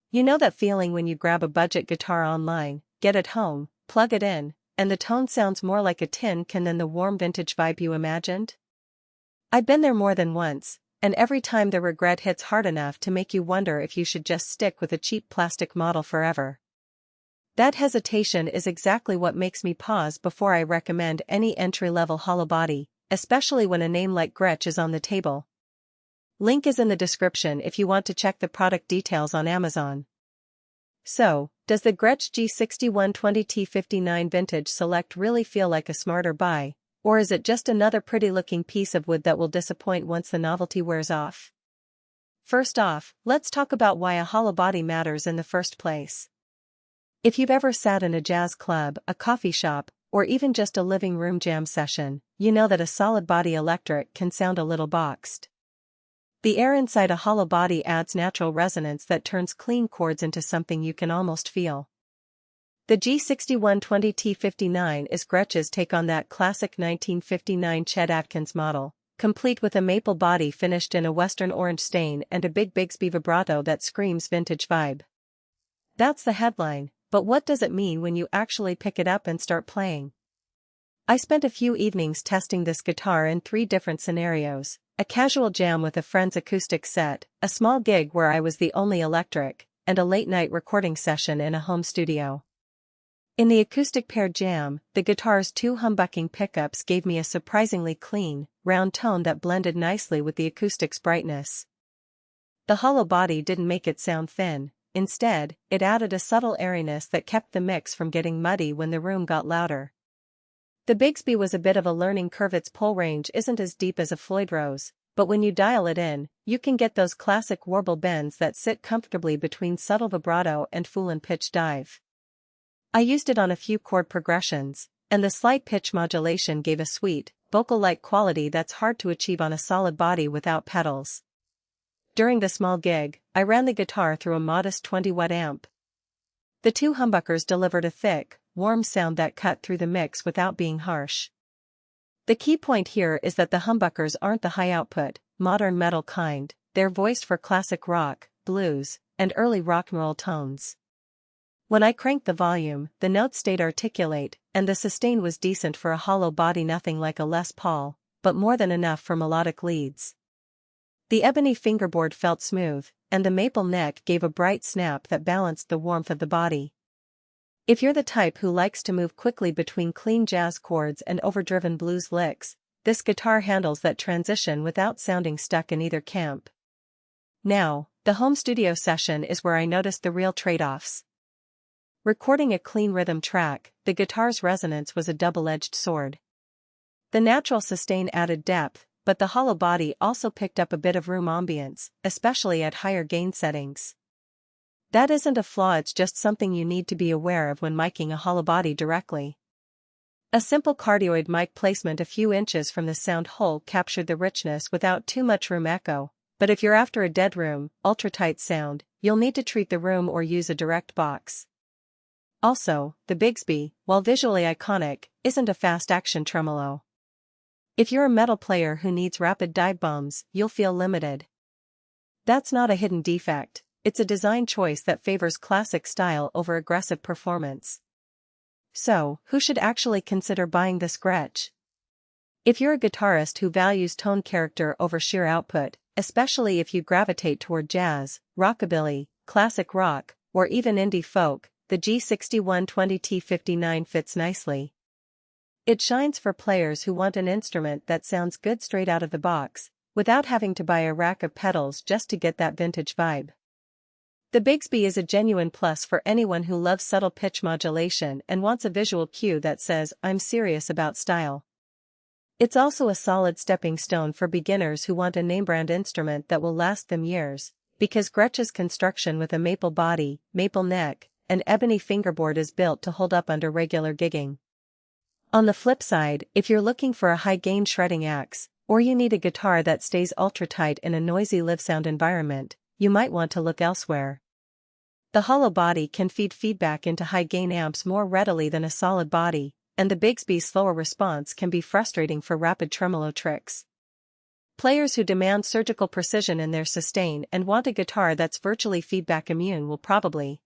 You know that feeling when you grab a budget guitar online, get it home, plug it in, and the tone sounds more like a tin can than the warm vintage vibe you imagined? I've been there more than once, and every time the regret hits hard enough to make you wonder if you should just stick with a cheap plastic model forever. That hesitation is exactly what makes me pause before I recommend any entry-level Hollowbody, especially when a name like Gretsch is on the table. Link is in the description if you want to check the product details on Amazon. So, does the Gretsch G6120T 59 Vintage Select really feel like a smarter buy, or is it just another pretty-looking piece of wood that will disappoint once the novelty wears off? First off, let's talk about why a Hollowbody matters in the first place. If you've ever sat in a jazz club, a coffee shop, or even just a living room jam session, you know that a solid body electric can sound a little boxed. The air inside a Hollowbody adds natural resonance that turns clean chords into something you can almost feel. The G6120T 59 is Gretsch's take on that classic 1959 Chet Atkins model, complete with a maple body finished in a western orange stain and a big Bigsby vibrato that screams vintage vibe. That's the headline, but what does it mean when you actually pick it up and start playing? I spent a few evenings testing this guitar in 3 different scenarios: a casual jam with a friend's acoustic set, a small gig where I was the only electric, and a late-night recording session in a home studio. In the acoustic paired jam, the guitar's 2 humbucking pickups gave me a surprisingly clean, round tone that blended nicely with the acoustic's brightness. The Hollowbody didn't make it sound thin. Instead, it added a subtle airiness that kept the mix from getting muddy when the room got louder. The Bigsby was a bit of a learning curve. Its pull range isn't as deep as a Floyd Rose, but when you dial it in, you can get those classic warble bends that sit comfortably between subtle vibrato and full-on pitch dive. I used it on a few chord progressions, and the slight pitch modulation gave a sweet, vocal-like quality that's hard to achieve on a solid body without pedals. During the small gig, I ran the guitar through a modest 20-watt amp. The 2 humbuckers delivered a thick, warm sound that cut through the mix without being harsh. The key point here is that the humbuckers aren't the high-output, modern metal kind. They're voiced for classic rock, blues, and early rock and roll tones. When I cranked the volume, the notes stayed articulate, and the sustain was decent for a Hollowbody, nothing like a Les Paul, but more than enough for melodic leads. The ebony fingerboard felt smooth, and the maple neck gave a bright snap that balanced the warmth of the body. If you're the type who likes to move quickly between clean jazz chords and overdriven blues licks, this guitar handles that transition without sounding stuck in either camp. Now, the home studio session is where I noticed the real trade-offs. Recording a clean rhythm track, the guitar's resonance was a double-edged sword. The natural sustain added depth, but the Hollowbody also picked up a bit of room ambience, especially at higher gain settings. That isn't a flaw, it's just something you need to be aware of when miking a Hollowbody directly. A simple cardioid mic placement a few inches from the sound hole captured the richness without too much room echo, but if you're after a dead room, ultra-tight sound, you'll need to treat the room or use a direct box. Also, the Bigsby, while visually iconic, isn't a fast-action tremolo. If you're a metal player who needs rapid dive bombs, you'll feel limited. That's not a hidden defect, it's a design choice that favors classic style over aggressive performance. So, who should actually consider buying this Gretsch? If you're a guitarist who values tone character over sheer output, especially if you gravitate toward jazz, rockabilly, classic rock, or even indie folk, the G6120T 59 fits nicely. It shines for players who want an instrument that sounds good straight out of the box, without having to buy a rack of pedals just to get that vintage vibe. The Bigsby is a genuine plus for anyone who loves subtle pitch modulation and wants a visual cue that says, "I'm serious about style." It's also a solid stepping stone for beginners who want a name-brand instrument that will last them years, because Gretsch's construction with a maple body, maple neck, and ebony fingerboard is built to hold up under regular gigging. On the flip side, if you're looking for a high-gain shredding axe, or you need a guitar that stays ultra-tight in a noisy live sound environment, you might want to look elsewhere. The Hollowbody can feed feedback into high-gain amps more readily than a solid body, and the Bigsby's slower response can be frustrating for rapid tremolo tricks. Players who demand surgical precision in their sustain and want a guitar that's virtually feedback immune will probably